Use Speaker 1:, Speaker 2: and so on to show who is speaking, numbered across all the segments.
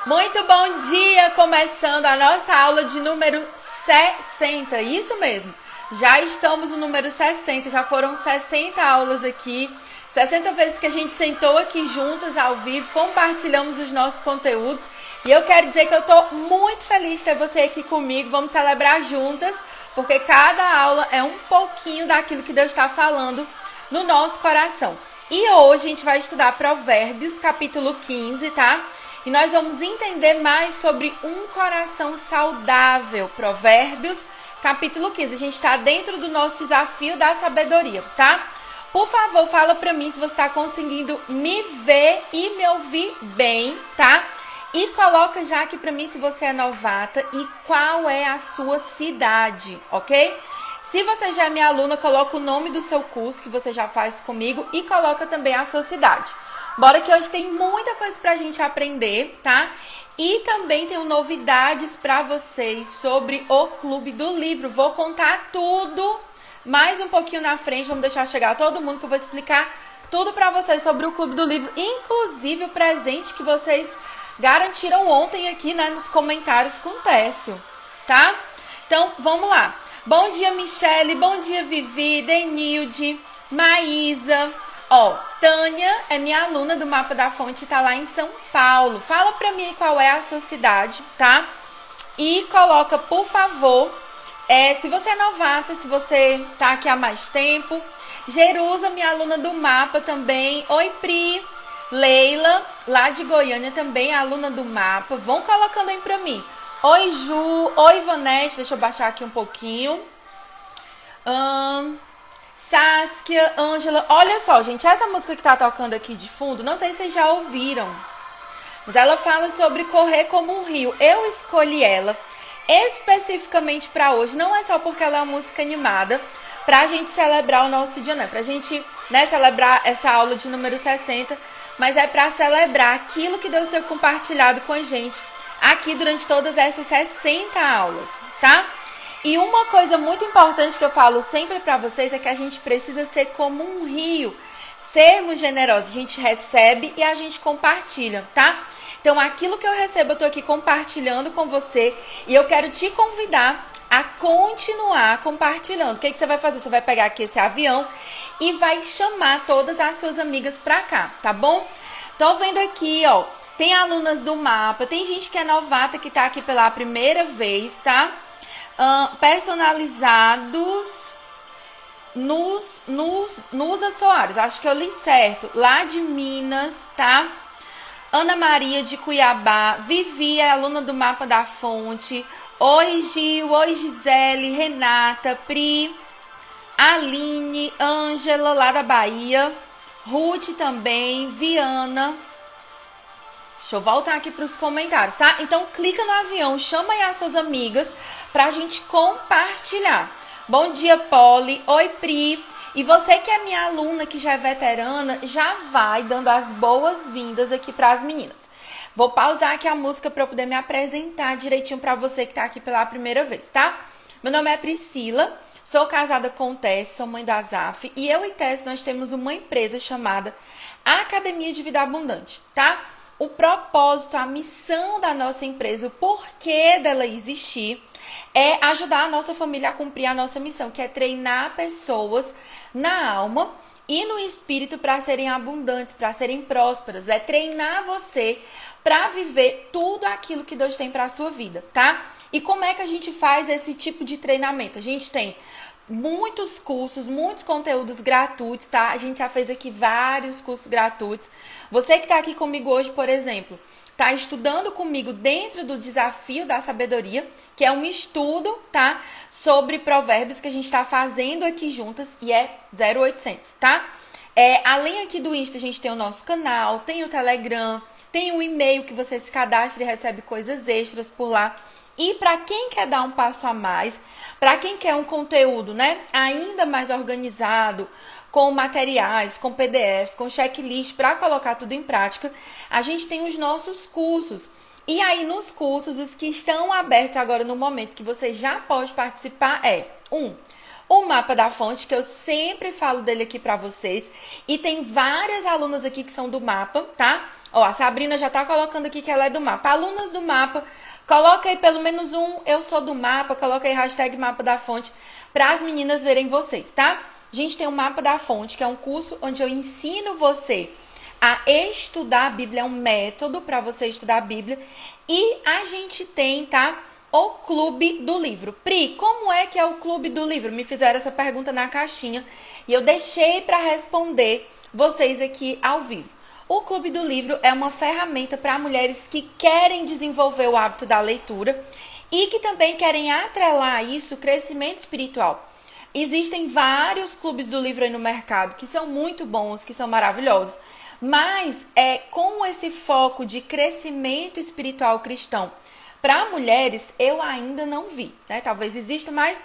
Speaker 1: Muito bom dia! Começando a nossa aula de número 60, isso mesmo. Já estamos no número 60, já foram 60 aulas aqui, 60 vezes que a gente sentou aqui juntas ao vivo, compartilhamos os nossos conteúdos. E eu quero dizer que eu tô muito feliz de ter você aqui comigo, vamos celebrar juntas, porque cada aula é um pouquinho daquilo que Deus está falando no nosso coração. E hoje a gente vai estudar Provérbios, capítulo 15, tá? E nós vamos entender mais sobre um coração saudável. Provérbios, capítulo 15. A gente está dentro do nosso desafio da sabedoria, tá? Por favor, fala pra mim se você está conseguindo me ver e me ouvir bem, tá? E coloca já aqui pra mim se você é novata e qual é a sua cidade, ok? Se você já é minha aluna, coloca o nome do seu curso que você já faz comigo e coloca também a sua cidade. Bora que hoje tem muita coisa pra gente aprender, tá? E também tenho novidades pra vocês sobre o Clube do Livro. Vou contar tudo mais um pouquinho na frente, vamos deixar chegar todo mundo que eu vou explicar tudo pra vocês sobre o Clube do Livro, inclusive o presente que vocês garantiram ontem aqui, né, nos comentários com o Técio, tá? Então, vamos lá. Bom dia, Michele. Bom dia, Vivi, Denilde, Maísa. Ó, Tânia é minha aluna do Mapa da Fonte, tá lá em São Paulo. Fala pra mim qual é a sua cidade, tá? E coloca, por favor, se você é novata, se você tá aqui há mais tempo. Jerusa, minha aluna do Mapa também. Oi, Pri. Leila, lá de Goiânia também, aluna do Mapa. Vão colocando aí pra mim. Oi, Ju. Oi, Vanete. Deixa eu baixar aqui um pouquinho. Saskia, Ângela. Olha só, gente. Essa música que tá tocando aqui de fundo, não sei se vocês já ouviram. Mas ela fala sobre correr como um rio. Eu escolhi ela especificamente pra hoje. Não é só porque ela é uma música animada. Pra gente celebrar o nosso dia, né? Pra gente, né, celebrar essa aula de número 60. Mas é pra celebrar aquilo que Deus tem compartilhado com a gente aqui durante todas essas 60 aulas, tá? E uma coisa muito importante que eu falo sempre pra vocês é que a gente precisa ser como um rio, sermos generosos. A gente recebe e a gente compartilha, tá? Então, aquilo que eu recebo, eu tô aqui compartilhando com você e eu quero te convidar a continuar compartilhando. O que você vai fazer? Você vai pegar aqui esse avião e vai chamar todas as suas amigas pra cá, tá bom? Tô vendo aqui, ó, tem alunas do Mapa, tem gente que é novata que tá aqui pela primeira vez, tá? Personalizados Nusa Soares, acho que eu li certo, lá de Minas, tá? Ana Maria de Cuiabá, Vivi é aluna do Mapa da Fonte. Oi, Gil, oi, Gisele, Renata, Pri, Aline, Ângela, lá da Bahia, Ruth também, Viana. Deixa eu voltar aqui para os comentários, tá? Então, clica no avião, chama aí as suas amigas pra gente compartilhar. Bom dia, Polly. Oi, Pri. E você que é minha aluna, que já é veterana, já vai dando as boas-vindas aqui para as meninas. Vou pausar aqui a música para eu poder me apresentar direitinho para você que tá aqui pela primeira vez, tá? Meu nome é Priscila, sou casada com o Técio, sou mãe do Azaf. E eu e Técio, nós temos uma empresa chamada Academia de Vida Abundante, tá? O propósito, a missão da nossa empresa, o porquê dela existir, é ajudar a nossa família a cumprir a nossa missão, que é treinar pessoas na alma e no espírito para serem abundantes, para serem prósperas. É treinar você para viver tudo aquilo que Deus tem para a sua vida, tá? E como é que a gente faz esse tipo de treinamento? A gente tem muitos cursos, muitos conteúdos gratuitos, tá? A gente já fez aqui vários cursos gratuitos. Você que tá aqui comigo hoje, por exemplo, tá estudando comigo dentro do desafio da sabedoria, que é um estudo, tá? Sobre provérbios que a gente tá fazendo aqui juntas e é 0800, tá? Além aqui do Insta, a gente tem o nosso canal, tem o Telegram, tem um e-mail que você se cadastra e recebe coisas extras por lá. E para quem quer dar um passo a mais, para quem quer um conteúdo, né, ainda mais organizado, com materiais, com PDF, com checklist para colocar tudo em prática, a gente tem os nossos cursos. E aí nos cursos, os que estão abertos agora no momento que você já pode participar o Mapa da Fonte, que eu sempre falo dele aqui para vocês. E tem várias alunas aqui que são do Mapa, tá? Ó, a Sabrina já tá colocando aqui que ela é do mapa. Alunas do mapa, coloca aí pelo menos um eu sou do mapa, coloca aí hashtag mapa da fonte para as meninas verem vocês, tá? A gente tem o Mapa da Fonte, que é um curso onde eu ensino você a estudar a Bíblia, é um método para você estudar a Bíblia. E a gente tem, tá, o Clube do Livro. Pri, como é que é o Clube do Livro? Me fizeram essa pergunta na caixinha e eu deixei para responder vocês aqui ao vivo. O Clube do Livro é uma ferramenta para mulheres que querem desenvolver o hábito da leitura e que também querem atrelar a isso o crescimento espiritual. Existem vários clubes do livro aí no mercado que são muito bons, que são maravilhosos, mas com esse foco de crescimento espiritual cristão para mulheres, eu ainda não vi, né? Talvez exista, mas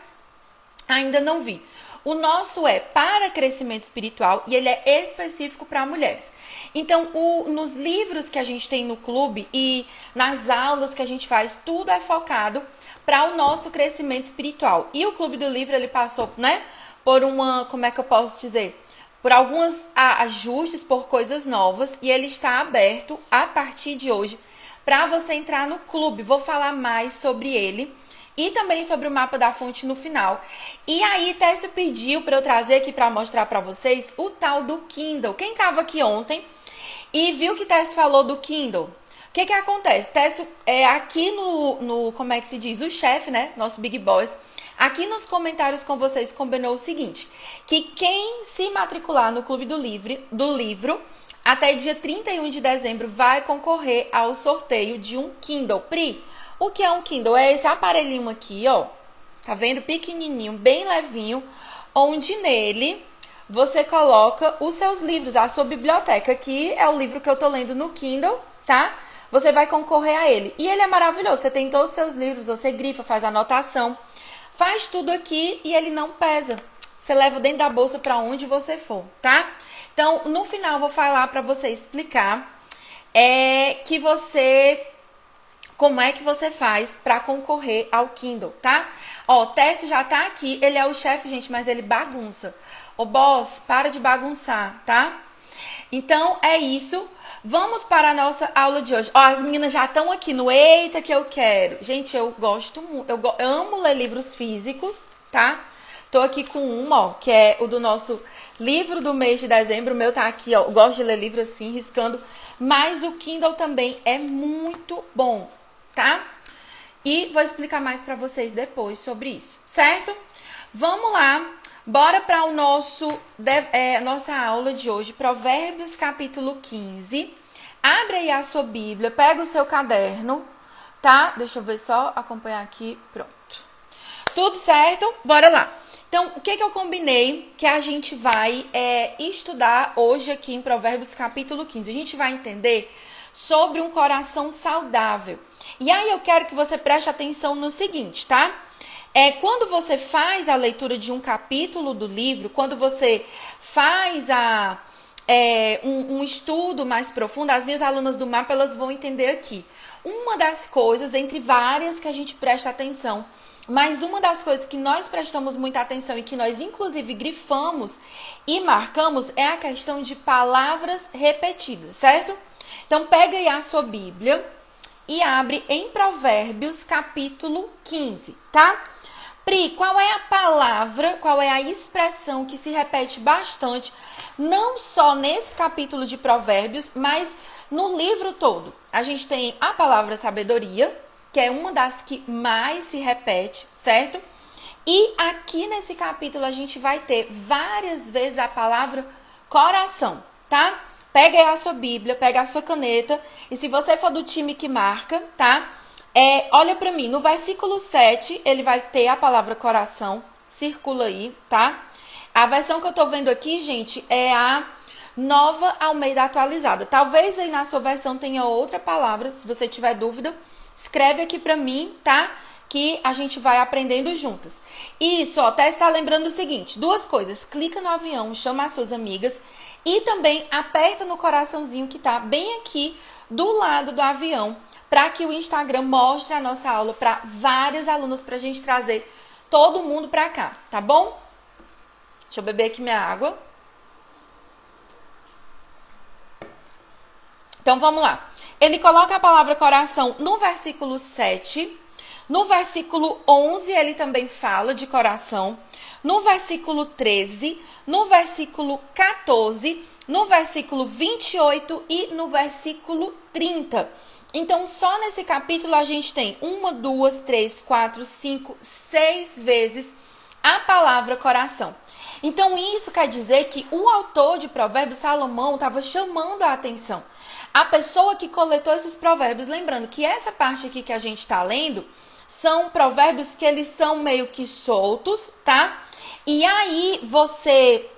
Speaker 1: ainda não vi. O nosso é para crescimento espiritual e ele é específico para mulheres. Então, nos livros que a gente tem no clube e nas aulas que a gente faz, tudo é focado para o nosso crescimento espiritual. E o Clube do Livro, ele passou, né, por uma, como é que eu posso dizer? Por alguns ajustes, por coisas novas, e ele está aberto a partir de hoje para você entrar no clube. Vou falar mais sobre ele e também sobre o Mapa da Fonte no final. E aí, Técio pediu para eu trazer aqui para mostrar para vocês o tal do Kindle. Quem estava aqui ontem e viu que Técio falou do Kindle? O que acontece? Técio, aqui no como é que se diz? O chefe, né? Nosso Big Boss. Aqui nos comentários com vocês combinou o seguinte, que quem se matricular no Clube do Livro até dia 31 de dezembro vai concorrer ao sorteio de um Kindle. Pri, o que é um Kindle? É esse aparelhinho aqui, ó. Tá vendo? Pequenininho, bem levinho, onde nele você coloca os seus livros, a sua biblioteca. Aqui é o livro que eu tô lendo no Kindle, tá? Você vai concorrer a ele. E ele é maravilhoso. Você tem todos os seus livros, você grifa, faz anotação, faz tudo aqui e ele não pesa. Você leva dentro da bolsa para onde você for, tá? Então, no final eu vou falar para você explicar como é que você faz para concorrer ao Kindle, tá? Ó, o Técio já tá aqui. Ele é o chefe, gente, mas ele bagunça. Ô, boss, para de bagunçar, tá? Então, é isso. Vamos para a nossa aula de hoje. Ó, as meninas já estão aqui no Eita que eu quero. Gente, eu gosto muito, eu amo ler livros físicos, tá? Tô aqui com uma, ó, que é o do nosso livro do mês de dezembro. O meu tá aqui, ó. Eu gosto de ler livro assim, riscando. Mas o Kindle também é muito bom, tá? E vou explicar mais pra vocês depois sobre isso, certo? Vamos lá. Bora para o nossa aula de hoje, Provérbios capítulo 15. Abre aí a sua Bíblia, pega o seu caderno, tá? Deixa eu ver só, acompanhar aqui, pronto. Tudo certo? Bora lá. Então, o que eu combinei que a gente vai estudar hoje aqui em Provérbios capítulo 15? A gente vai entender sobre um coração saudável. E aí eu quero que você preste atenção no seguinte, tá? Quando você faz a leitura de um capítulo do livro, quando você faz um estudo mais profundo, as minhas alunas do mapa, elas vão entender aqui. Uma das coisas, entre várias que a gente presta atenção, mas uma das coisas que nós prestamos muita atenção e que nós, inclusive, grifamos e marcamos é a questão de palavras repetidas, certo? Então, pega aí a sua Bíblia e abre em Provérbios capítulo 15, tá? Pri, qual é a palavra, qual é a expressão que se repete bastante, não só nesse capítulo de Provérbios, mas no livro todo? A gente tem a palavra sabedoria, que é uma das que mais se repete, certo? E aqui nesse capítulo a gente vai ter várias vezes a palavra coração, tá? Pega aí a sua Bíblia, pega a sua caneta, e se você for do time que marca, tá? Olha pra mim, no versículo 7, ele vai ter a palavra coração, circula aí, tá? A versão que eu tô vendo aqui, gente, é a Nova Almeida Atualizada. Talvez aí na sua versão tenha outra palavra, se você tiver dúvida, escreve aqui pra mim, tá? Que a gente vai aprendendo juntas. Isso, ó, até está lembrando o seguinte, duas coisas, clica no avião, chama as suas amigas e também aperta no coraçãozinho que tá bem aqui do lado do avião, para que o Instagram mostre a nossa aula para várias alunas, para a gente trazer todo mundo para cá, tá bom? Deixa eu beber aqui minha água. Então vamos lá. Ele coloca a palavra coração no versículo 7. No versículo 11 ele também fala de coração. No versículo 13, no versículo 14, no versículo 28 e no versículo 30. Então, só nesse capítulo a gente tem 1, 2, 3, 4, 5, 6 vezes a palavra coração. Então, isso quer dizer que o autor de Provérbios, Salomão, estava chamando a atenção. A pessoa que coletou esses provérbios, lembrando que essa parte aqui que a gente está lendo, são provérbios que eles são meio que soltos, tá? E aí você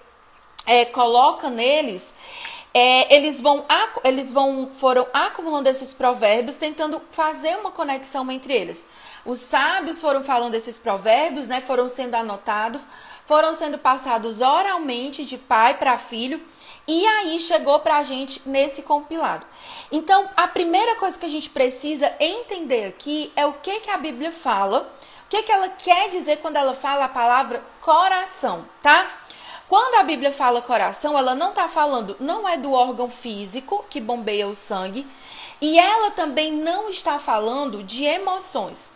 Speaker 1: coloca neles, foram acumulando esses provérbios, tentando fazer uma conexão entre eles. Os sábios foram falando desses provérbios, né? Foram sendo anotados, foram sendo passados oralmente de pai para filho, e aí chegou para a gente nesse compilado. Então, a primeira coisa que a gente precisa entender aqui é o que a Bíblia fala, o que ela quer dizer quando ela fala a palavra coração, tá? Quando a Bíblia fala coração, ela não está falando, não é do órgão físico que bombeia o sangue, e ela também não está falando de emoções.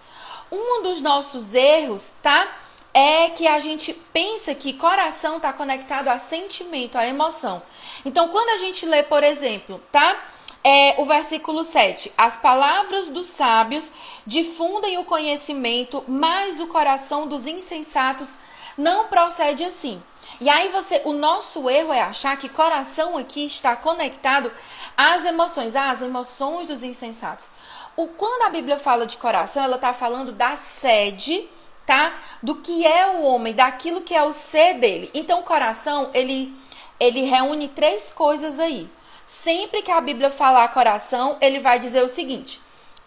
Speaker 1: Um dos nossos erros, tá? É que a gente pensa que coração está conectado a sentimento, a emoção. Então, quando a gente lê, por exemplo, tá? O versículo 7. As palavras dos sábios difundem o conhecimento, mas o coração dos insensatos não procede assim. E aí o nosso erro é achar que coração aqui está conectado às emoções, as emoções dos insensatos. Quando a Bíblia fala de coração, ela está falando da sede, tá? Do que é o homem, daquilo que é o ser dele. Então, o coração, ele reúne 3 coisas aí. Sempre que a Bíblia falar coração, ele vai dizer o seguinte: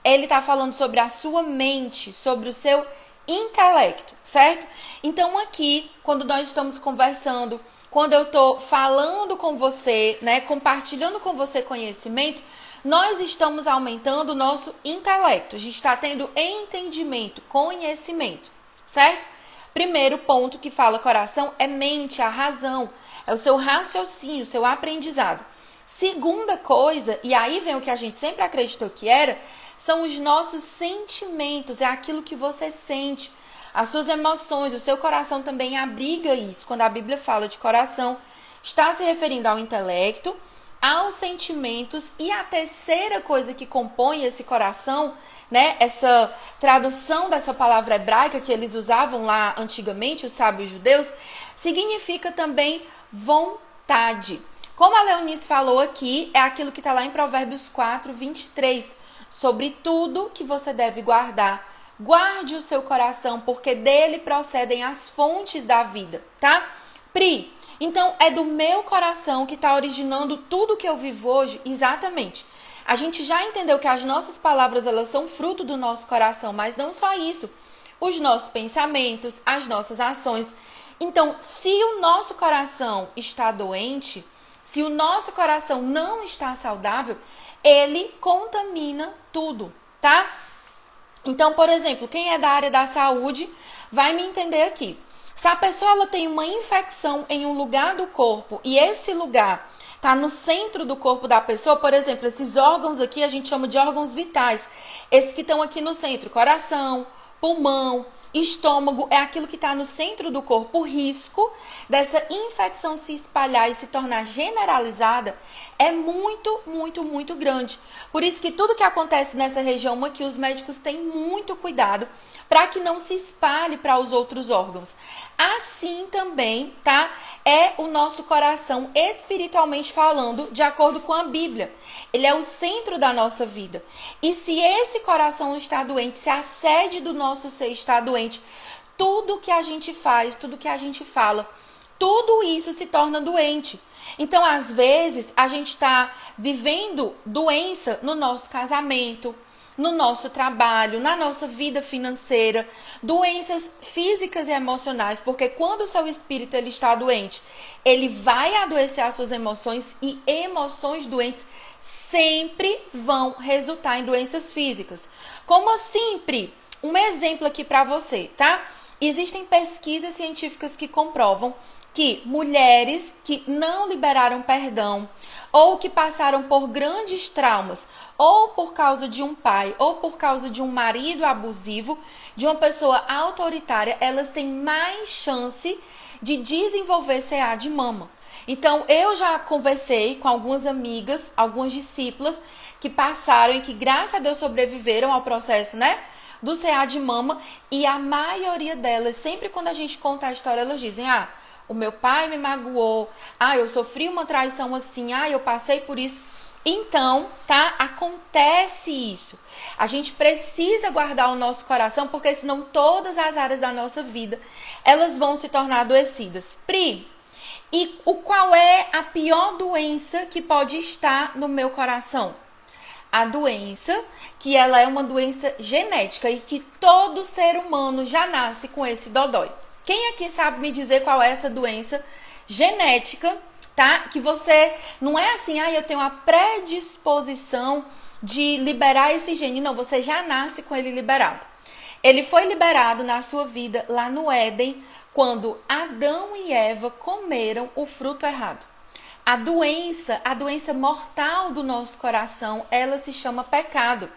Speaker 1: ele está falando sobre a sua mente, sobre o seu intelecto, certo? Então, aqui, quando nós estamos conversando, quando eu estou falando com você, né, compartilhando com você conhecimento, nós estamos aumentando o nosso intelecto. A gente está tendo entendimento, conhecimento, certo? Primeiro ponto que fala coração é mente, a razão, é o seu raciocínio, o seu aprendizado. Segunda coisa, e aí vem o que a gente sempre acreditou que era, são os nossos sentimentos, é aquilo que você sente, as suas emoções, o seu coração também abriga isso. Quando a Bíblia fala de coração, está se referindo ao intelecto, aos sentimentos, e a terceira coisa que compõe esse coração, né, essa tradução dessa palavra hebraica que eles usavam lá antigamente, os sábios judeus, significa também vontade. Como a Leonice falou aqui, é aquilo que está lá em Provérbios 4, 23. Sobre tudo que você deve guardar, guarde o seu coração, porque dele procedem as fontes da vida, tá? Pri, então é do meu coração que está originando tudo que eu vivo hoje? Exatamente. A gente já entendeu que as nossas palavras, elas são fruto do nosso coração, mas não só isso. Os nossos pensamentos, as nossas ações. Então, se o nosso coração está doente, se o nosso coração não está saudável, ele contamina tudo, tá? Então, por exemplo, quem é da área da saúde vai me entender aqui. Se a pessoa ela tem uma infecção em um lugar do corpo e esse lugar está no centro do corpo da pessoa, por exemplo, esses órgãos aqui a gente chama de órgãos vitais. Esses que estão aqui no centro, coração, pulmão, estômago, é aquilo que está no centro do corpo. O risco dessa infecção se espalhar e se tornar generalizada é muito, muito, muito grande. Por isso que tudo que acontece nessa região aqui, os médicos têm muito cuidado para que não se espalhe para os outros órgãos. Assim também, tá? É o nosso coração, espiritualmente falando, de acordo com a Bíblia. Ele é o centro da nossa vida. E se esse coração está doente, se a sede do nosso ser está doente, tudo que a gente faz, tudo que a gente fala, tudo isso se torna doente. Então, às vezes, a gente está vivendo doença no nosso casamento, no nosso trabalho, na nossa vida financeira, doenças físicas e emocionais, porque quando o seu espírito ele está doente, ele vai adoecer as suas emoções, e emoções doentes sempre vão resultar em doenças físicas. Como assim, Pri? Um exemplo aqui para você, tá? Existem pesquisas científicas que comprovam que mulheres que não liberaram perdão ou que passaram por grandes traumas, ou por causa de um pai, ou por causa de um marido abusivo, de uma pessoa autoritária, elas têm mais chance de desenvolver CA de mama. Então, eu já conversei com algumas amigas, algumas discípulas que passaram e que, graças a Deus, sobreviveram ao processo, né, do CA de mama, e a maioria delas, sempre quando a gente conta a história, elas dizem, o meu pai me magoou, eu sofri uma traição assim, eu passei por isso. Então, tá? Acontece isso. A gente precisa guardar o nosso coração, porque senão todas as áreas da nossa vida, elas vão se tornar adoecidas. Pri, e qual é a pior doença que pode estar no meu coração? A doença, que ela é uma doença genética e que todo ser humano já nasce com esse dodói. Quem aqui sabe me dizer qual é essa doença genética, tá? Que você, não é assim, eu tenho a predisposição de liberar esse gene. Não, você já nasce com ele liberado. Ele foi liberado na sua vida lá no Éden, quando Adão e Eva comeram o fruto errado. A doença mortal do nosso coração, ela se chama pecado.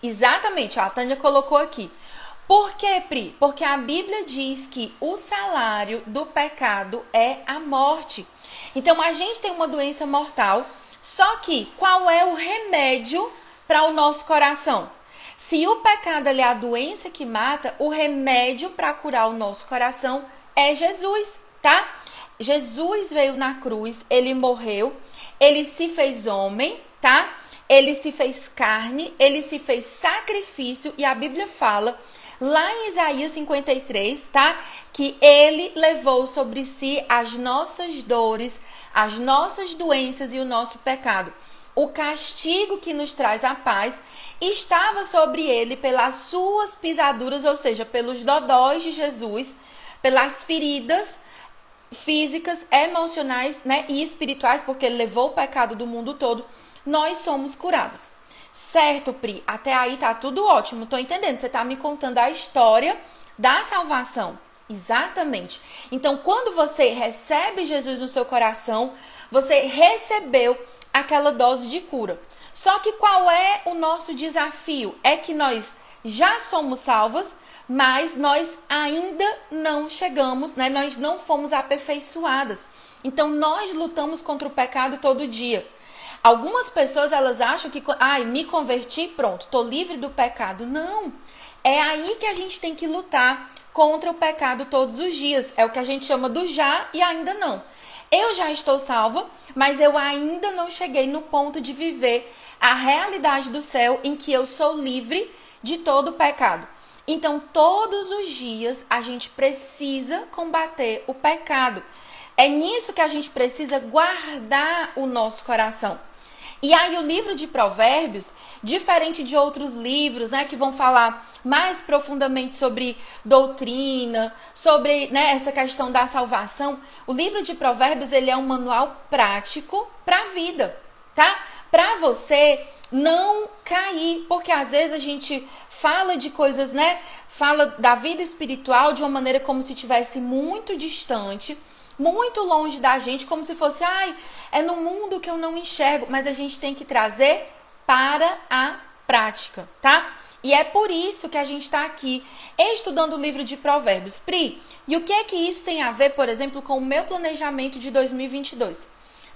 Speaker 1: Exatamente, a Tânia colocou aqui. Por quê, Pri? Porque a Bíblia diz que o salário do pecado é a morte. Então, a gente tem uma doença mortal, só que qual é o remédio para o nosso coração? Se o pecado é a doença que mata, o remédio para curar o nosso coração é Jesus, tá? Jesus veio na cruz, ele morreu, ele se fez homem, tá? Ele se fez carne, ele se fez sacrifício, e a Bíblia fala, lá em Isaías 53, tá? Que ele levou sobre si as nossas dores, as nossas doenças e o nosso pecado. O castigo que nos traz a paz estava sobre ele pelas suas pisaduras, ou seja, pelos dodóis de Jesus, pelas feridas físicas, emocionais, né, e espirituais, porque ele levou o pecado do mundo todo, nós somos curados. Certo, Pri? Até aí tá tudo ótimo, tô entendendo. Você tá me contando a história da salvação. Exatamente. Então, quando você recebe Jesus no seu coração, você recebeu aquela dose de cura. Só que qual é o nosso desafio? É que nós já somos salvas, mas nós ainda não chegamos, né? Nós não fomos aperfeiçoadas. Então, nós lutamos contra o pecado todo dia. Algumas pessoas, elas acham que, me converti, pronto, tô livre do pecado. Não, é aí que a gente tem que lutar contra o pecado todos os dias. É o que a gente chama do já e ainda não. Eu já estou salva, mas eu ainda não cheguei no ponto de viver a realidade do céu em que eu sou livre de todo o pecado. Então, todos os dias, a gente precisa combater o pecado. É nisso que a gente precisa guardar o nosso coração. E aí, o livro de Provérbios, diferente de outros livros, né, que vão falar mais profundamente sobre doutrina, sobre, né, essa questão da salvação, o livro de Provérbios, ele é um manual prático para a vida, tá? Para você não cair, porque às vezes a gente fala de coisas, né, fala da vida espiritual de uma maneira como se estivesse muito distante, muito longe da gente, como se fosse, é no mundo que eu não enxergo, mas a gente tem que trazer para a prática, tá? E é por isso que a gente está aqui estudando o livro de Provérbios. Pri, e o que é que isso tem a ver, por exemplo, com o meu planejamento de 2022?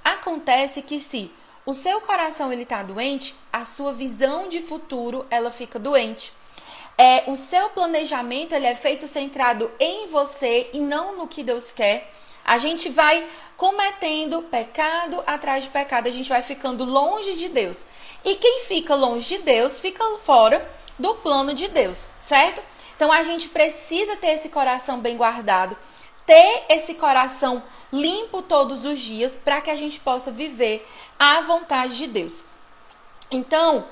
Speaker 1: Acontece que se o seu coração ele tá doente, a sua visão de futuro ela fica doente. O seu planejamento ele é feito centrado em você e não no que Deus quer. A gente vai cometendo pecado atrás de pecado, a gente vai ficando longe de Deus. E quem fica longe de Deus fica fora do plano de Deus, certo? Então a gente precisa ter esse coração bem guardado, ter esse coração limpo todos os dias para que a gente possa viver a vontade de Deus. Então,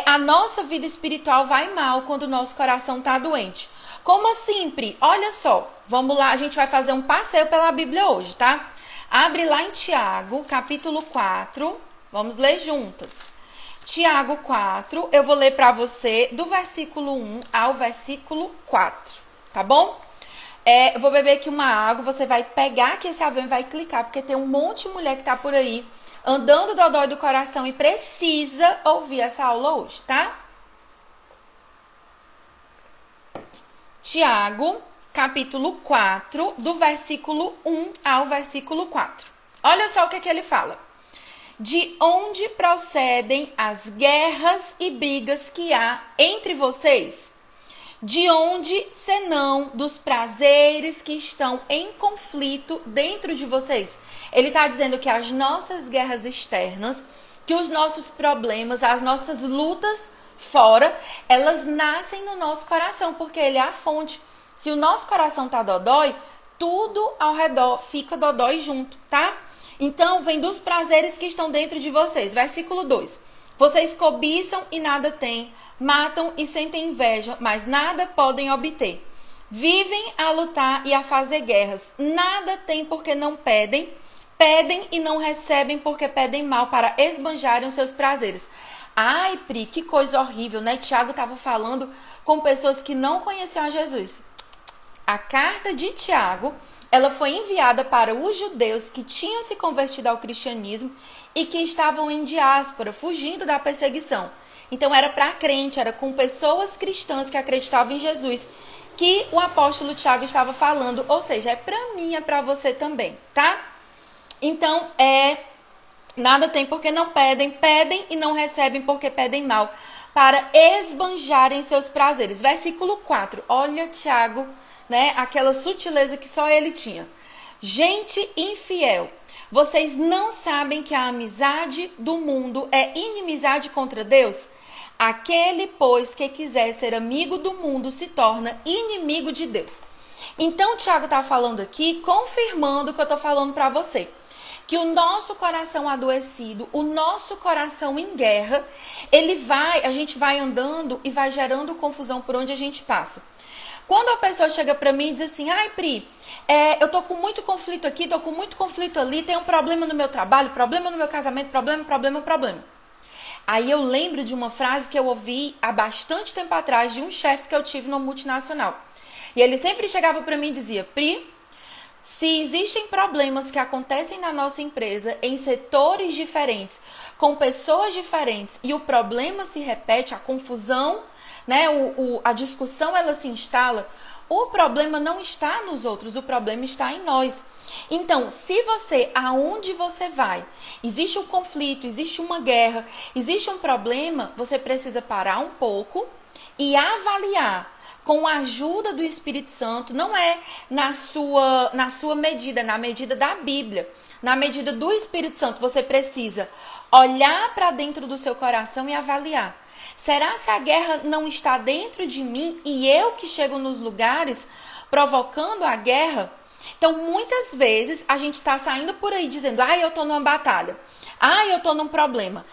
Speaker 1: a nossa vida espiritual vai mal quando o nosso coração está doente. Como assim, Pri? Olha só, vamos lá, a gente vai fazer um passeio pela Bíblia hoje, tá? Abre lá em Tiago, capítulo 4, vamos ler juntas. Tiago 4, eu vou ler para você do versículo 1 ao versículo 4, tá bom? Eu vou beber aqui uma água, você vai pegar aqui esse avião e vai clicar, porque tem um monte de mulher que tá por aí andando dodói do coração e precisa ouvir essa aula hoje, tá? Tiago, capítulo 4, do versículo 1 ao versículo 4. Olha só o que ele fala. De onde procedem as guerras e brigas que há entre vocês? De onde, senão dos prazeres que estão em conflito dentro de vocês? Ele está dizendo que as nossas guerras externas, que os nossos problemas, as nossas lutas fora, elas nascem no nosso coração, porque ele é a fonte. Se o nosso coração tá dodói, tudo ao redor fica dodói junto, tá? Então, vem dos prazeres que estão dentro de vocês. Versículo 2. Vocês cobiçam e nada têm, matam e sentem inveja, mas nada podem obter. Vivem a lutar e a fazer guerras. Nada têm porque não pedem. Pedem e não recebem porque pedem mal para esbanjarem os seus prazeres. Ai, Pri, que coisa horrível, né? Tiago estava falando com pessoas que não conheciam a Jesus. A carta de Tiago, ela foi enviada para os judeus que tinham se convertido ao cristianismo e que estavam em diáspora, fugindo da perseguição. Então era para crente, era com pessoas cristãs que acreditavam em Jesus que o apóstolo Tiago estava falando, ou seja, é para mim, é para você também, tá? Então, nada tem porque não pedem, pedem e não recebem porque pedem mal, para esbanjarem seus prazeres. Versículo 4, olha Tiago, né, aquela sutileza que só ele tinha. Gente infiel, vocês não sabem que a amizade do mundo é inimizade contra Deus? Aquele, pois, que quiser ser amigo do mundo se torna inimigo de Deus. Então, Tiago está falando aqui, confirmando o que eu estou falando para você. Que o nosso coração adoecido, o nosso coração em guerra, a gente vai andando e vai gerando confusão por onde a gente passa. Quando a pessoa chega pra mim e diz assim, ai Pri, eu tô com muito conflito aqui, tô com muito conflito ali, tem um problema no meu trabalho, problema no meu casamento, problema. Aí eu lembro de uma frase que eu ouvi há bastante tempo atrás de um chefe que eu tive numa multinacional. E ele sempre chegava pra mim e dizia, Pri, se existem problemas que acontecem na nossa empresa em setores diferentes, com pessoas diferentes, e o problema se repete, a confusão, né, a discussão ela se instala, o problema não está nos outros, o problema está em nós. Então, se você, aonde você vai, existe um conflito, existe uma guerra, existe um problema, você precisa parar um pouco e avaliar com a ajuda do Espírito Santo, não é na sua medida, na medida da Bíblia, na medida do Espírito Santo, você precisa olhar para dentro do seu coração e avaliar. Será se a guerra não está dentro de mim e eu que chego nos lugares provocando a guerra? Então, muitas vezes, a gente está saindo por aí dizendo, eu estou numa batalha, eu estou num problema,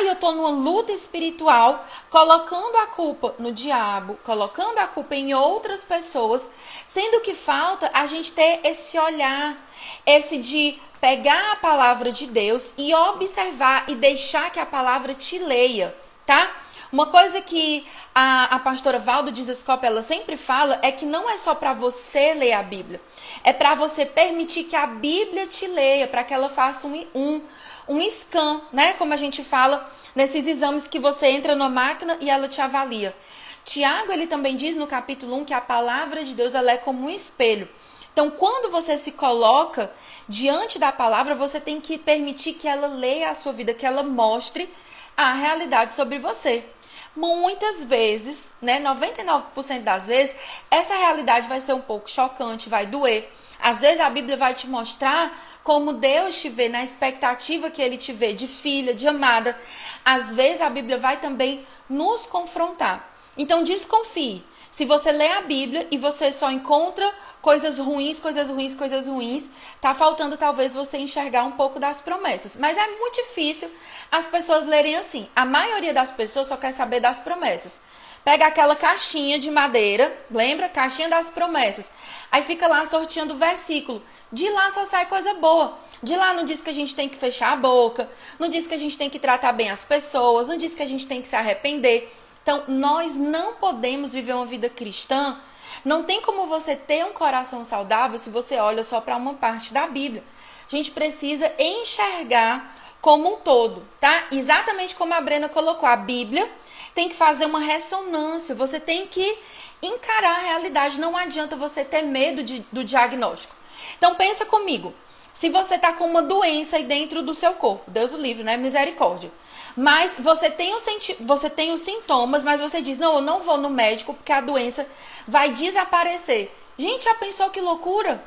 Speaker 1: eu estou numa luta espiritual, colocando a culpa no diabo, colocando a culpa em outras pessoas, sendo que falta a gente ter esse olhar, esse de pegar a palavra de Deus e observar e deixar que a palavra te leia, tá? Uma coisa que a pastora Valdo Dizescope, ela sempre fala é que não é só para você ler a Bíblia. É para você permitir que a Bíblia te leia, para que ela faça um scan, né? Como a gente fala nesses exames que você entra numa máquina e ela te avalia. Tiago, ele também diz no capítulo 1 que a palavra de Deus ela é como um espelho. Então, quando você se coloca diante da palavra, você tem que permitir que ela leia a sua vida, que ela mostre a realidade sobre você. Muitas vezes, né, 99% das vezes, essa realidade vai ser um pouco chocante, vai doer. Às vezes a Bíblia vai te mostrar como Deus te vê, na expectativa que Ele te vê de filha, de amada. Às vezes a Bíblia vai também nos confrontar. Então desconfie. Se você lê a Bíblia e você só encontra coisas ruins, tá faltando talvez você enxergar um pouco das promessas. Mas é muito difícil as pessoas lerem assim. A maioria das pessoas só quer saber das promessas. Pega aquela caixinha de madeira, lembra? Caixinha das promessas. Aí fica lá sorteando o versículo. De lá só sai coisa boa. De lá não diz que a gente tem que fechar a boca, não diz que a gente tem que tratar bem as pessoas, não diz que a gente tem que se arrepender. Então, nós não podemos viver uma vida cristã. Não tem como você ter um coração saudável se você olha só para uma parte da Bíblia. A gente precisa enxergar como um todo, tá? Exatamente como a Brena colocou, a Bíblia tem que fazer uma ressonância, você tem que encarar a realidade, não adianta você ter medo do diagnóstico. Então pensa comigo, se você tá com uma doença aí dentro do seu corpo, Deus o livre, né? Misericórdia. Mas você tem os sintomas, mas você diz, não, eu não vou no médico porque a doença vai desaparecer. Gente, já pensou que loucura?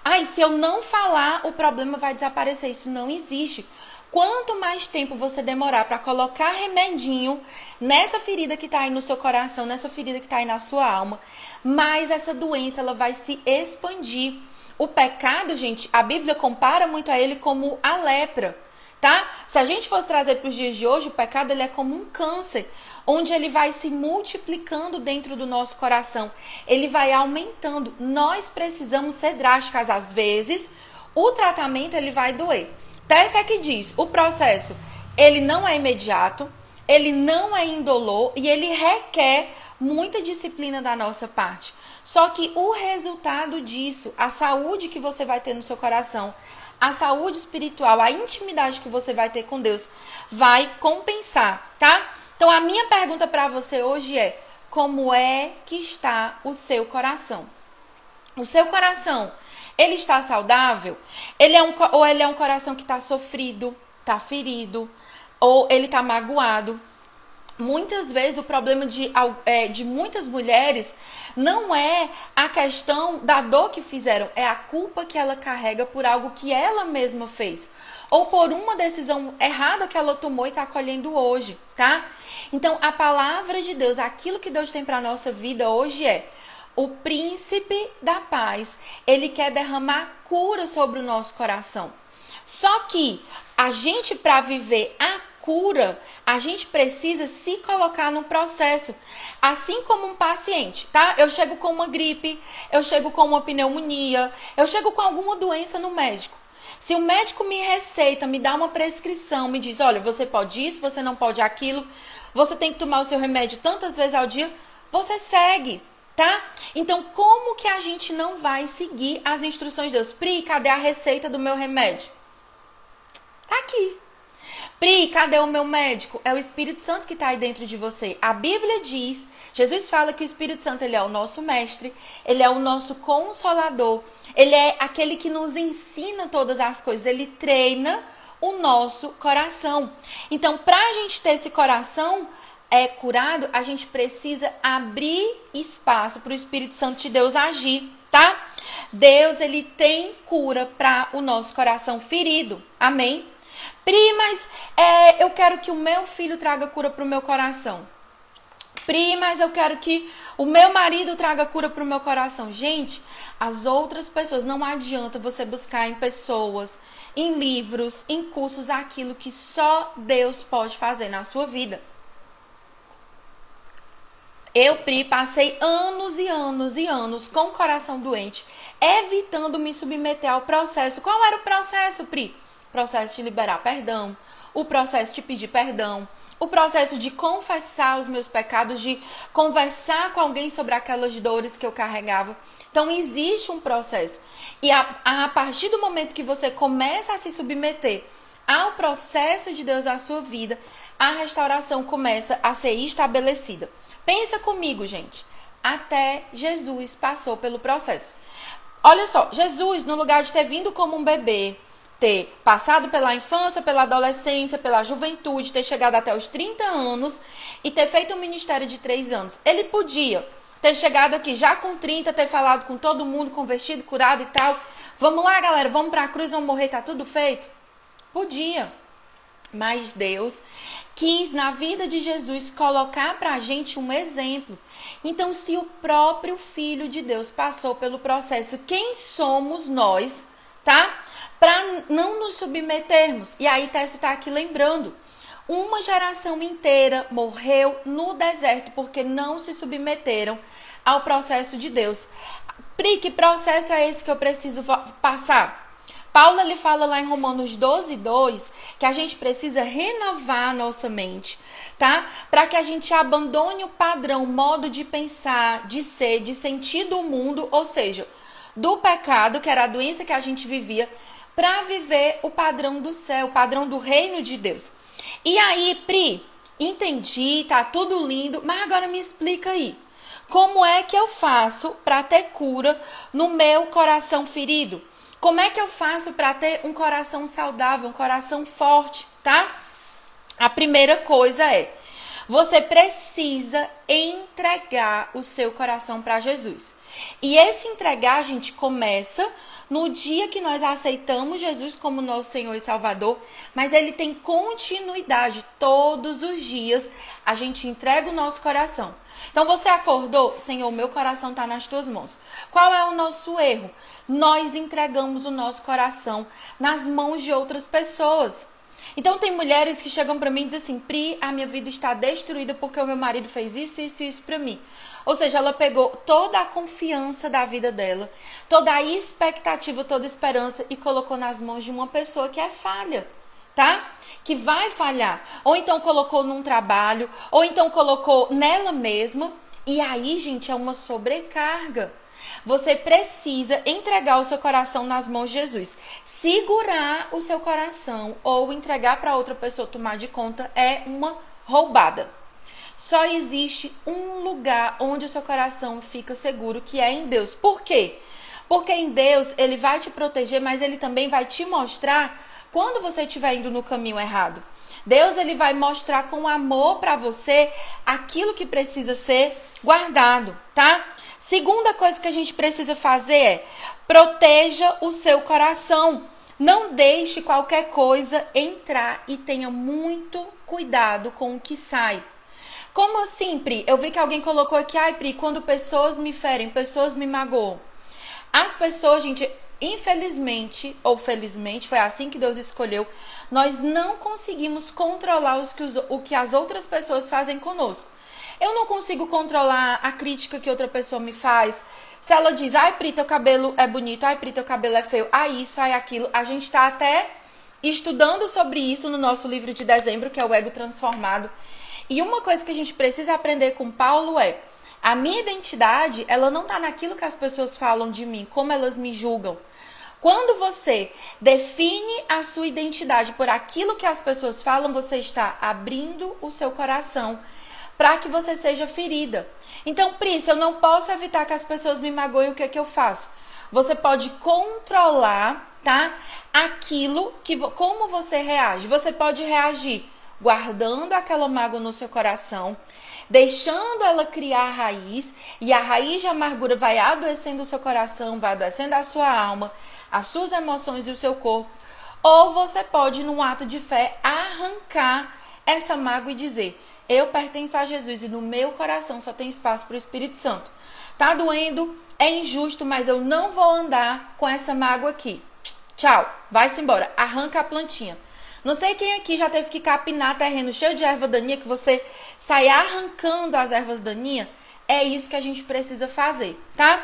Speaker 1: Ai, se eu não falar, o problema vai desaparecer. Isso não existe. Quanto mais tempo você demorar para colocar remedinho nessa ferida que tá aí no seu coração, nessa ferida que tá aí na sua alma, mais essa doença ela vai se expandir. O pecado, gente, a Bíblia compara muito a ele como a lepra, tá? Se a gente fosse trazer para os dias de hoje, o pecado ele é como um câncer, onde ele vai se multiplicando dentro do nosso coração. Ele vai aumentando. Nós precisamos ser drásticas às vezes. O tratamento ele vai doer. Tessa aqui diz, o processo, ele não é imediato, ele não é indolor e ele requer muita disciplina da nossa parte. Só que o resultado disso, a saúde que você vai ter no seu coração, a saúde espiritual, a intimidade que você vai ter com Deus, vai compensar, tá? Então a minha pergunta para você hoje é, como é que está o seu coração? O seu coração, ele está saudável? Ou ele é um coração que está sofrido, está ferido, ou ele está magoado? Muitas vezes o problema de muitas mulheres não é a questão da dor que fizeram, é a culpa que ela carrega por algo que ela mesma fez. Ou por uma decisão errada que ela tomou e está colhendo hoje, tá? Então, a palavra de Deus, aquilo que Deus tem para a nossa vida hoje é o príncipe da paz. Ele quer derramar cura sobre o nosso coração. Só que a gente, para viver a cura, a gente precisa se colocar no processo. Assim como um paciente, tá? Eu chego com uma gripe, eu chego com uma pneumonia, eu chego com alguma doença no médico. Se o médico me receita, me dá uma prescrição, me diz, olha, você pode isso, você não pode aquilo, você tem que tomar o seu remédio tantas vezes ao dia, você segue, tá? Então, como que a gente não vai seguir as instruções de Deus? Pri, cadê a receita do meu remédio? Tá aqui. Pri, cadê o meu médico? É o Espírito Santo que está aí dentro de você. A Bíblia diz, Jesus fala que o Espírito Santo ele é o nosso mestre, ele é o nosso consolador, ele é aquele que nos ensina todas as coisas, ele treina o nosso coração. Então, para a gente ter esse coração curado, a gente precisa abrir espaço para o Espírito Santo de Deus agir, tá? Deus, ele tem cura para o nosso coração ferido. Amém? Pri, mas eu quero que o meu filho traga cura para o meu coração. Pri, mas eu quero que o meu marido traga cura para o meu coração. Gente, as outras pessoas, não adianta você buscar em pessoas, em livros, em cursos, aquilo que só Deus pode fazer na sua vida. Eu, Pri, passei anos e anos e anos com o coração doente, evitando me submeter ao processo. Qual era o processo, Pri? O processo de liberar perdão, o processo de pedir perdão, o processo de confessar os meus pecados, de conversar com alguém sobre aquelas dores que eu carregava. Então, existe um processo. E a partir do momento que você começa a se submeter ao processo de Deus na sua vida, a restauração começa a ser estabelecida. Pensa comigo, gente. Até Jesus passou pelo processo. Olha só, Jesus, no lugar de ter vindo como um bebê, ter passado pela infância, pela adolescência, pela juventude, ter chegado até os 30 anos e ter feito um ministério de 3 anos. Ele podia ter chegado aqui já com 30, ter falado com todo mundo, convertido, curado e tal. Vamos lá, galera, vamos pra cruz, vamos morrer, tá tudo feito? Podia. Mas Deus quis, na vida de Jesus, colocar pra gente um exemplo. Então, se o próprio Filho de Deus passou pelo processo, quem somos nós, tá? Para não nos submetermos. E aí, Tess está aqui lembrando. Uma geração inteira morreu no deserto porque não se submeteram ao processo de Deus. Pri, que processo é esse que eu preciso passar? Paulo ele fala lá em Romanos 12:2 que a gente precisa renovar a nossa mente, tá? Para que a gente abandone o padrão, modo de pensar, de ser, de sentir do mundo, ou seja, do pecado, que era a doença que a gente vivia, para viver o padrão do céu, o padrão do reino de Deus. E aí, Pri, entendi, tá tudo lindo, mas agora me explica aí. Como é que eu faço para ter cura no meu coração ferido? Como é que eu faço para ter um coração saudável, um coração forte, tá? A primeira coisa é, você precisa entregar o seu coração para Jesus. E esse entregar, gente, começa no dia que nós aceitamos Jesus como nosso Senhor e Salvador, mas ele tem continuidade. Todos os dias a gente entrega o nosso coração. Então você acordou, Senhor, meu coração está nas tuas mãos. Qual é o nosso erro? Nós entregamos o nosso coração nas mãos de outras pessoas. Então tem mulheres que chegam para mim e dizem assim, Pri, a minha vida está destruída porque o meu marido fez isso, isso e isso para mim. Ou seja, ela pegou toda a confiança da vida dela, toda a expectativa, toda a esperança e colocou nas mãos de uma pessoa que é falha, tá? Que vai falhar. Ou então colocou num trabalho, ou então colocou nela mesma. E aí, gente, é uma sobrecarga. Você precisa entregar o seu coração nas mãos de Jesus. Segurar o seu coração ou entregar para outra pessoa tomar de conta é uma roubada. Só existe um lugar onde o seu coração fica seguro, que é em Deus. Por quê? Porque em Deus ele vai te proteger, mas ele também vai te mostrar quando você estiver indo no caminho errado. Deus ele vai mostrar com amor para você aquilo que precisa ser guardado, tá? Segunda coisa que a gente precisa fazer é proteja o seu coração. Não deixe qualquer coisa entrar e tenha muito cuidado com o que sai. Como assim, Pri? Eu vi que alguém colocou aqui, ai, Pri, quando pessoas me ferem, pessoas me magoam. As pessoas, gente, infelizmente ou felizmente, foi assim que Deus escolheu, nós não conseguimos controlar o que as outras pessoas fazem conosco. Eu não consigo controlar a crítica que outra pessoa me faz. Se ela diz, ai, Pri, teu cabelo é bonito, ai, Pri, teu cabelo é feio, ai, isso, ai, aquilo. A gente está até estudando sobre isso no nosso livro de dezembro, que é o Ego Transformado. E uma coisa que a gente precisa aprender com Paulo é, a minha identidade, ela não está naquilo que as pessoas falam de mim, como elas me julgam. Quando você define a sua identidade por aquilo que as pessoas falam, você está abrindo o seu coração para que você seja ferida. Então, Pri, se eu não posso evitar que as pessoas me magoem, o que é que eu faço? Você pode controlar, tá? Aquilo que como você reage. Você pode reagir guardando aquela mágoa no seu coração, deixando ela criar raiz, e a raiz de amargura vai adoecendo o seu coração, vai adoecendo a sua alma, as suas emoções e o seu corpo. Ou você pode, num ato de fé, arrancar essa mágoa e dizer, eu pertenço a Jesus e no meu coração só tem espaço para o Espírito Santo. Tá doendo, é injusto, mas eu não vou andar com essa mágoa aqui. Tchau, vai-se embora, arranca a plantinha. Não sei quem aqui já teve que capinar terreno cheio de erva daninha, que você sai arrancando as ervas daninhas. É isso que a gente precisa fazer, tá?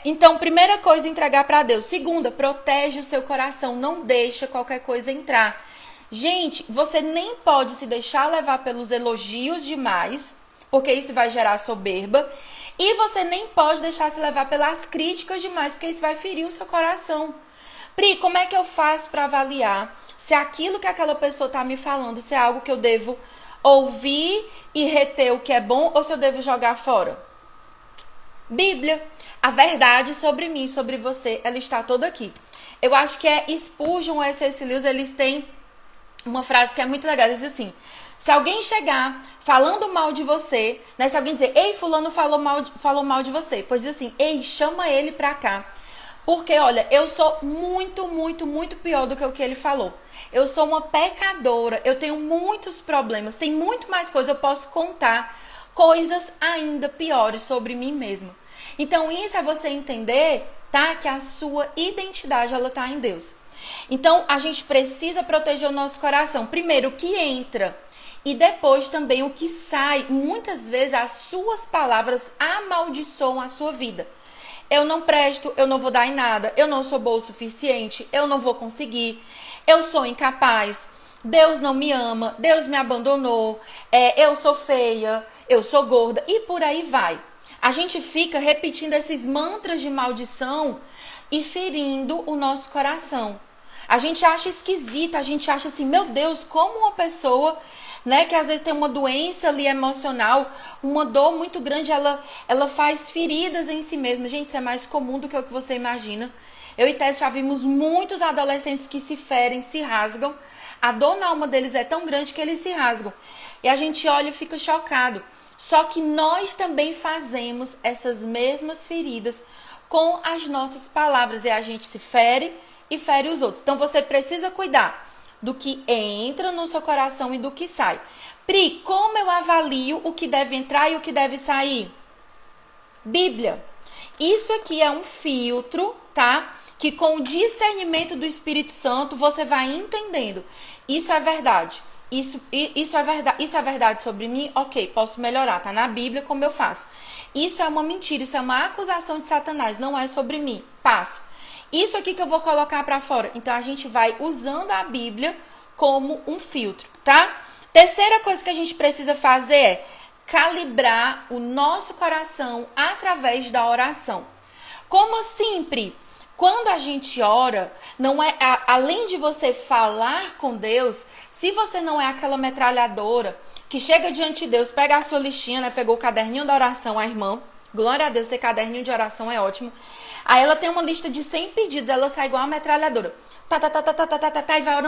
Speaker 1: Então, primeira coisa, entregar para Deus. Segunda, protege o seu coração, não deixa qualquer coisa entrar. Gente, você nem pode se deixar levar pelos elogios demais, porque isso vai gerar soberba. E você nem pode deixar se levar pelas críticas demais, porque isso vai ferir o seu coração. Pri, como é que eu faço para avaliar se aquilo que aquela pessoa está me falando, se é algo que eu devo ouvir e reter o que é bom, ou se eu devo jogar fora? Bíblia. A verdade sobre mim, sobre você, ela está toda aqui. Eu acho que é Spurgeon ou C.S. Lewis, eles têm uma frase que é muito legal, diz assim, se alguém chegar falando mal de você, né, se alguém dizer, ei, fulano falou mal de você, pois diz assim, ei, chama ele pra cá. Porque, olha, eu sou muito, muito, muito pior do que o que ele falou. Eu sou uma pecadora, eu tenho muitos problemas, tem muito mais coisa, eu posso contar coisas ainda piores sobre mim mesma. Então, isso é você entender, tá, que a sua identidade, ela tá em Deus. Então, a gente precisa proteger o nosso coração. Primeiro, o que entra e depois também o que sai. Muitas vezes, as suas palavras amaldiçoam a sua vida. Eu não presto, eu não vou dar em nada, eu não sou boa o suficiente, eu não vou conseguir, eu sou incapaz, Deus não me ama, Deus me abandonou, eu sou feia, eu sou gorda e por aí vai. A gente fica repetindo esses mantras de maldição e ferindo o nosso coração. A gente acha esquisito, a gente acha assim, meu Deus, como uma pessoa, né, que às vezes tem uma doença ali emocional, uma dor muito grande, ela faz feridas em si mesma. Gente, isso é mais comum do que o que você imagina. Eu e Tess já vimos muitos adolescentes que se ferem, se rasgam. A dor na alma deles é tão grande que eles se rasgam. E a gente olha e fica chocado. Só que nós também fazemos essas mesmas feridas com as nossas palavras. E a gente se fere e fere os outros. Então você precisa cuidar do que entra no seu coração e do que sai. Pri, como eu avalio o que deve entrar e o que deve sair? Bíblia. Isso aqui é um filtro, tá? Que com o discernimento do Espírito Santo você vai entendendo. Isso é verdade. Isso é verdade sobre mim? Ok, posso melhorar. Tá na Bíblia, como eu faço. Isso é uma mentira, isso é uma acusação de Satanás. Não é sobre mim. Passo. Isso aqui que eu vou colocar pra fora. Então a gente vai usando a Bíblia como um filtro, tá? Terceira coisa que a gente precisa fazer é calibrar o nosso coração através da oração. Como sempre, quando a gente ora, não é além de você falar com Deus, se você não é aquela metralhadora que chega diante de Deus, pega a sua listinha, né? Pegou o caderninho da oração, a irmã. Glória a Deus, ter caderninho de oração é ótimo. Aí ela tem uma lista de 100 pedidos, ela sai igual uma metralhadora. E vai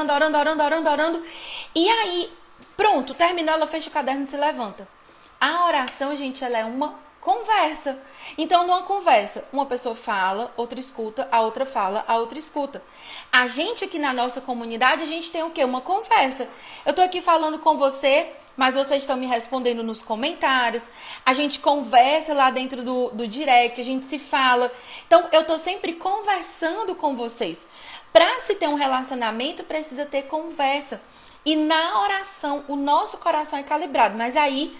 Speaker 1: orando. E aí, pronto, terminou, ela fecha o caderno e se levanta. A oração, gente, ela é uma conversa. Então, numa conversa, uma pessoa fala, outra escuta, a outra fala, a outra escuta. A gente aqui na nossa comunidade, a gente tem o quê? Uma conversa. Eu tô aqui falando com você, mas vocês estão me respondendo nos comentários. A gente conversa lá dentro do direct, a gente se fala. Então, eu tô sempre conversando com vocês. Para se ter um relacionamento, precisa ter conversa. E na oração, o nosso coração é calibrado. Mas aí,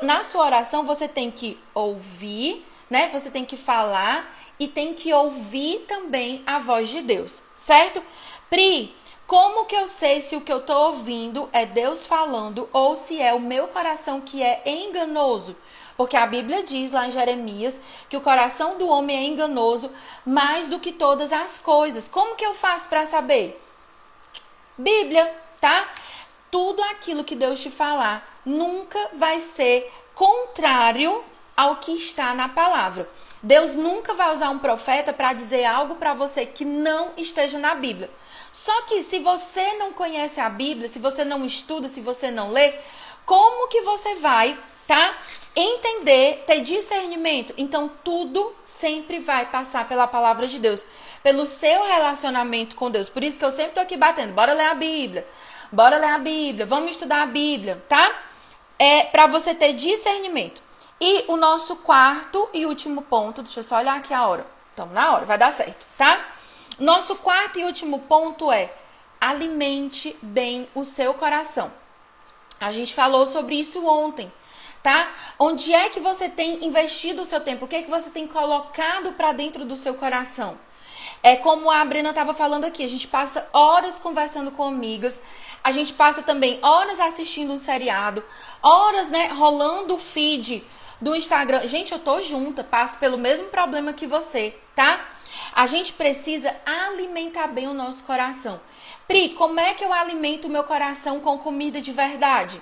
Speaker 1: na sua oração, você tem que ouvir, né? Você tem que falar e tem que ouvir também a voz de Deus, certo? Pri, como que eu sei se o que eu tô ouvindo é Deus falando ou se é o meu coração que é enganoso? Porque a Bíblia diz lá em Jeremias que o coração do homem é enganoso mais do que todas as coisas. Como que eu faço para saber? Bíblia, tá? Tudo aquilo que Deus te falar nunca vai ser contrário ao que está na palavra. Deus nunca vai usar um profeta para dizer algo para você que não esteja na Bíblia. Só que se você não conhece a Bíblia, se você não estuda, se você não lê, como que você vai, tá? Entender, ter discernimento? Então tudo sempre vai passar pela palavra de Deus, pelo seu relacionamento com Deus. Por isso que eu sempre tô aqui batendo, bora ler a Bíblia. Bora ler a Bíblia, vamos estudar a Bíblia, tá? É para você ter discernimento. E o nosso quarto e último ponto, deixa eu só olhar aqui a hora. Estamos na hora, vai dar certo, tá? Nosso quarto e último ponto é alimente bem o seu coração. A gente falou sobre isso ontem, tá? Onde é que você tem investido o seu tempo? O que é que você tem colocado para dentro do seu coração? É como a Brena estava falando aqui, a gente passa horas conversando com amigas, a gente passa também horas assistindo um seriado, horas, né, rolando o feed do Instagram. Gente, eu tô junta, passo pelo mesmo problema que você, tá? A gente precisa alimentar bem o nosso coração. Pri, como é que eu alimento o meu coração com comida de verdade?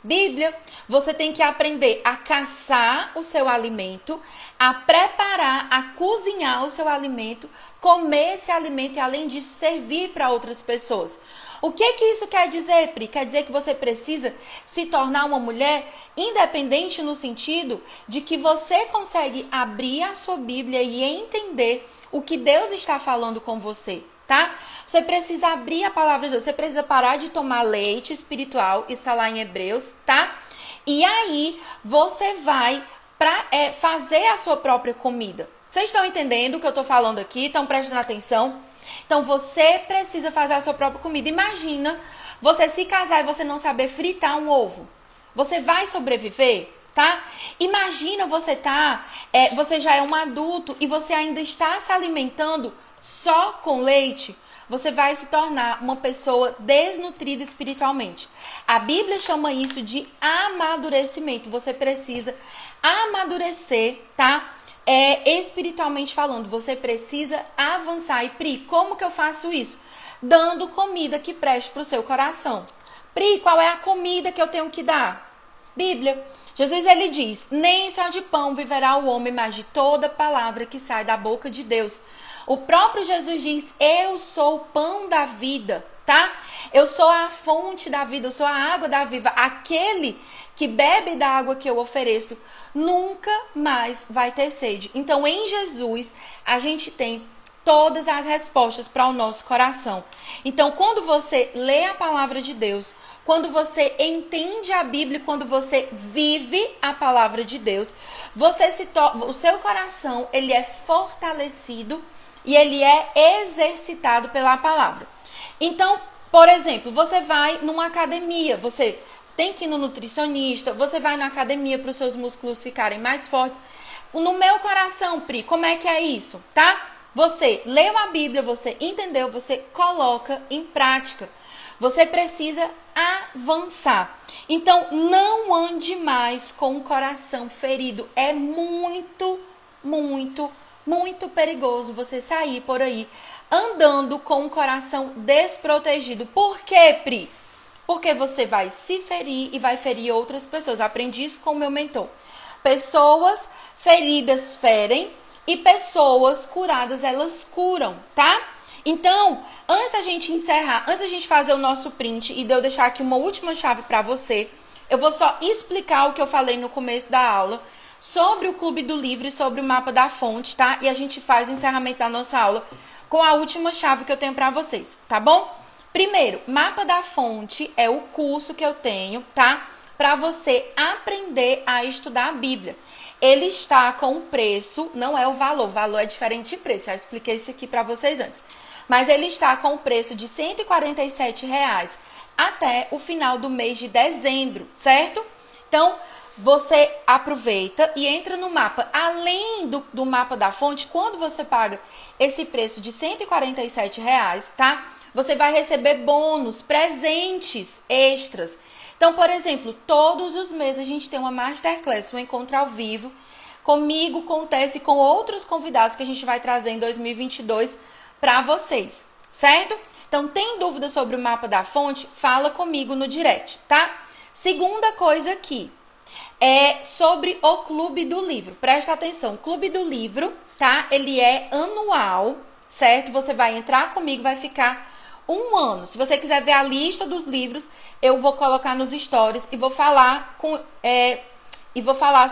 Speaker 1: Bíblia. Você tem que aprender a caçar o seu alimento, a preparar, a cozinhar o seu alimento, comer esse alimento e, além disso, servir para outras pessoas. O que isso quer dizer, Pri? Quer dizer que você precisa se tornar uma mulher independente no sentido de que você consegue abrir a sua Bíblia e entender o que Deus está falando com você, tá? Você precisa abrir a palavra de Deus, você precisa parar de tomar leite espiritual, está lá em Hebreus, tá? E aí você vai fazer a sua própria comida. Vocês estão entendendo o que eu estou falando aqui? Estão prestando atenção? Então você precisa fazer a sua própria comida. Imagina você se casar e você não saber fritar um ovo. Você vai sobreviver, tá? Imagina você você já é um adulto e você ainda está se alimentando só com leite. Você vai se tornar uma pessoa desnutrida espiritualmente. A Bíblia chama isso de amadurecimento. Você precisa amadurecer, tá? espiritualmente falando, você precisa avançar. E Pri, como que eu faço isso? Dando comida que preste para o seu coração. Pri, qual é a comida que eu tenho que dar? Bíblia. Jesus, ele diz, nem só de pão viverá o homem, mas de toda palavra que sai da boca de Deus. O próprio Jesus diz, eu sou o pão da vida, tá? Eu sou a fonte da vida, eu sou a água da vida. Aquele que bebe da água que eu ofereço nunca mais vai ter sede. Então, em Jesus, a gente tem todas as respostas para o nosso coração. Então, quando você lê a palavra de Deus, quando você entende a Bíblia, quando você vive a palavra de Deus, o seu coração, ele é fortalecido e ele é exercitado pela palavra. Então, por exemplo, você vai numa academia, você tem que ir no nutricionista, você vai na academia para os seus músculos ficarem mais fortes. No meu coração, Pri, como é que é isso, tá? Você leu a Bíblia, você entendeu, você coloca em prática. Você precisa avançar. Então, não ande mais com o coração ferido. É muito, muito, muito perigoso você sair por aí andando com o coração desprotegido. Por quê, Pri? Porque você vai se ferir e vai ferir outras pessoas. Aprendi isso com o meu mentor. Pessoas feridas ferem e pessoas curadas, elas curam, tá? Então, antes da gente encerrar, antes da gente fazer o nosso print e de eu deixar aqui uma última chave para você, eu vou só explicar o que eu falei no começo da aula sobre o Clube do Livro e sobre o mapa da fonte, tá? E a gente faz o encerramento da nossa aula com a última chave que eu tenho para vocês, tá bom? Primeiro, mapa da fonte é o curso que eu tenho, tá? Para você aprender a estudar a Bíblia. Ele está com o preço, não é o valor é diferente de preço, já expliquei isso aqui para vocês antes. Mas ele está com o preço de R$ 147,00 até o final do mês de dezembro, certo? Então, você aproveita e entra no mapa. Além do mapa da fonte, quando você paga esse preço de R$ 147,00, tá? Você vai receber bônus, presentes extras. Então, por exemplo, todos os meses a gente tem uma masterclass, um encontro ao vivo, comigo, com o Tess e com outros convidados que a gente vai trazer em 2022 para vocês, certo? Então, tem dúvida sobre o mapa da fonte? Fala comigo no direct, tá? Segunda coisa aqui é sobre o Clube do Livro. Presta atenção, o Clube do Livro, tá? Ele é anual, certo? Você vai entrar comigo, vai ficar um ano. Se você quiser ver a lista dos livros, eu vou colocar nos stories e vou falar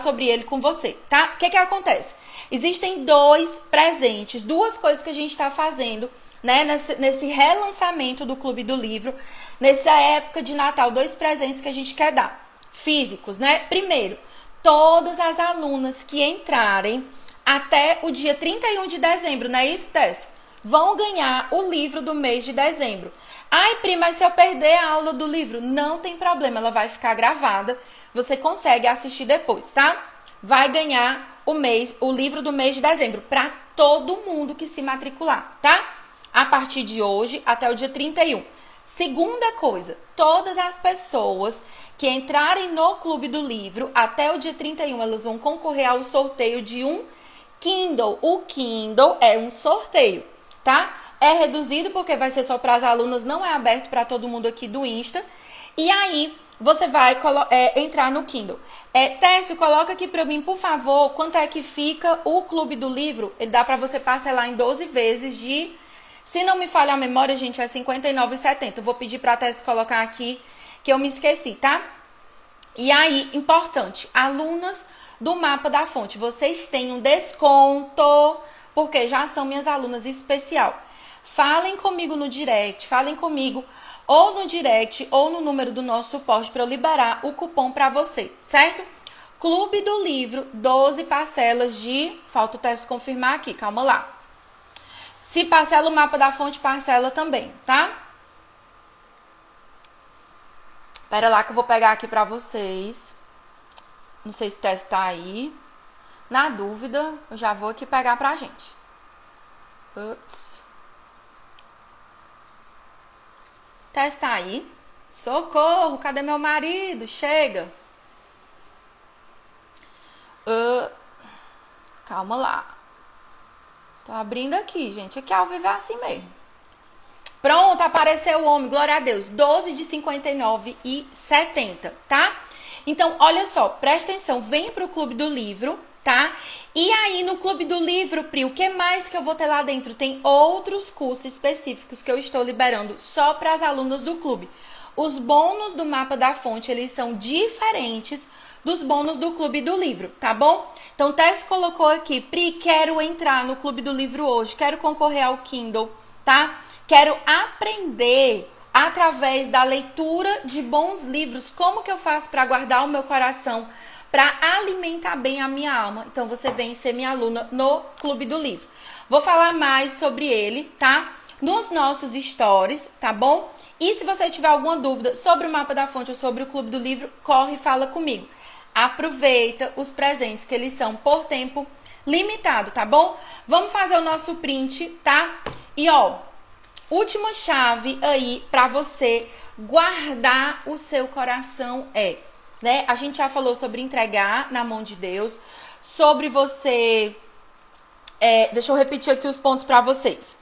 Speaker 1: sobre ele com você, tá? O que acontece? Existem dois presentes, duas coisas que a gente está fazendo, né? Nesse relançamento do Clube do Livro, nessa época de Natal, dois presentes que a gente quer dar, físicos, né? Primeiro, todas as alunas que entrarem até o dia 31 de dezembro, não é isso, Tess? Vão ganhar o livro do mês de dezembro. Ai, Pri, mas se eu perder a aula do livro, não tem problema, ela vai ficar gravada. Você consegue assistir depois, tá? Vai ganhar o livro do mês de dezembro para todo mundo que se matricular, tá? A partir de hoje até o dia 31. Segunda coisa, todas as pessoas que entrarem no Clube do Livro até o dia 31, elas vão concorrer ao sorteio de um Kindle. O Kindle é um sorteio, tá? É reduzido porque vai ser só para as alunas, não é aberto para todo mundo aqui do Insta. E aí, você vai entrar no Kindle. Técio, coloca aqui para mim, por favor, quanto é que fica o Clube do Livro. Ele dá para você parcelar em 12 vezes de... Se não me falha a memória, gente, é R$ 59,70. Eu vou pedir para a Técio colocar aqui, que eu me esqueci, tá? E aí, importante, alunas do Mapa da Fonte, vocês têm um desconto, porque já são minhas alunas especial. Falem comigo no direct, falem comigo ou no direct ou no número do nosso suporte para eu liberar o cupom para você, certo? Clube do Livro, 12 parcelas de... Falta o teste confirmar aqui, calma lá. Se parcela o Mapa da Fonte, parcela também, tá? Pera lá que eu vou pegar aqui pra vocês. Não sei se o teste tá aí. Na dúvida, eu já vou aqui pegar pra gente. Ups. Teste tá aí. Socorro, cadê meu marido? Chega. Calma lá. Tô abrindo aqui, gente. Aqui ao vivo é assim mesmo. Pronto, apareceu o homem, glória a Deus. 12 de 59 e 70, tá? Então, olha só, presta atenção. Vem pro Clube do Livro, tá? E aí, no Clube do Livro, Pri, o que mais que eu vou ter lá dentro? Tem outros cursos específicos que eu estou liberando só para as alunas do clube. Os bônus do Mapa da Fonte, eles são diferentes dos bônus do Clube do Livro, tá bom? Então, Tess colocou aqui, Pri, quero entrar no Clube do Livro hoje, quero concorrer ao Kindle, tá? Quero aprender através da leitura de bons livros, como que eu faço para guardar o meu coração, para alimentar bem a minha alma. Então, você vem ser minha aluna no Clube do Livro. Vou falar mais sobre ele, tá? Nos nossos stories, tá bom? E se você tiver alguma dúvida sobre o Mapa da Fonte ou sobre o Clube do Livro, corre e fala comigo. Aproveita os presentes, que eles são por tempo limitado, tá bom? Vamos fazer o nosso print, tá? E, ó, última chave aí pra você guardar o seu coração né? A gente já falou sobre entregar na mão de Deus, sobre você... deixa eu repetir aqui os pontos pra vocês.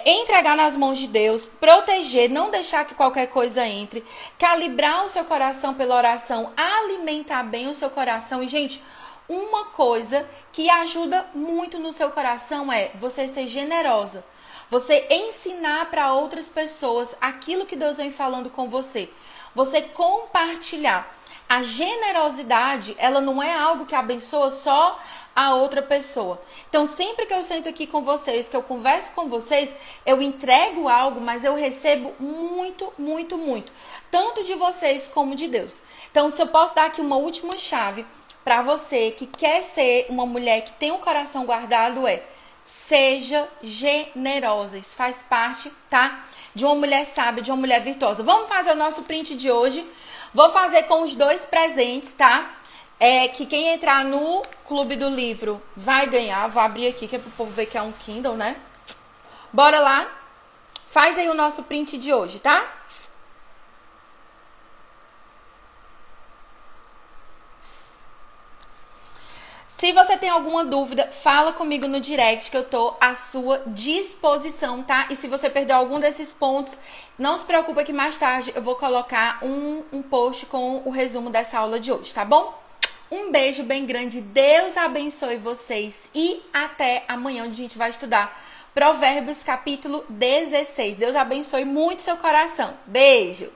Speaker 1: Entregar nas mãos de Deus, proteger, não deixar que qualquer coisa entre, calibrar o seu coração pela oração, alimentar bem o seu coração. E, gente, uma coisa que ajuda muito no seu coração é você ser generosa. Você ensinar para outras pessoas aquilo que Deus vem falando com você. Você compartilhar. A generosidade, ela não é algo que abençoa só a outra pessoa. Então, sempre que eu sento aqui com vocês, que eu converso com vocês, eu entrego algo, mas eu recebo muito, muito, muito. Tanto de vocês como de Deus. Então, se eu posso dar aqui uma última chave para você que quer ser uma mulher que tem um coração guardado, seja generosa. Isso faz parte, tá? De uma mulher sábia, de uma mulher virtuosa. Vamos fazer o nosso print de hoje. Vou fazer com os 2 presentes, tá? Que quem entrar no Clube do Livro vai ganhar. Vou abrir aqui, que é pro povo ver que é um Kindle, né? Bora lá? Faz aí o nosso print de hoje, tá? Se você tem alguma dúvida, fala comigo no direct que eu tô à sua disposição, tá? E se você perdeu algum desses pontos, não se preocupa que mais tarde eu vou colocar um post com o resumo dessa aula de hoje, tá bom? Um beijo bem grande, Deus abençoe vocês e até amanhã, onde a gente vai estudar Provérbios capítulo 16. Deus abençoe muito seu coração. Beijo!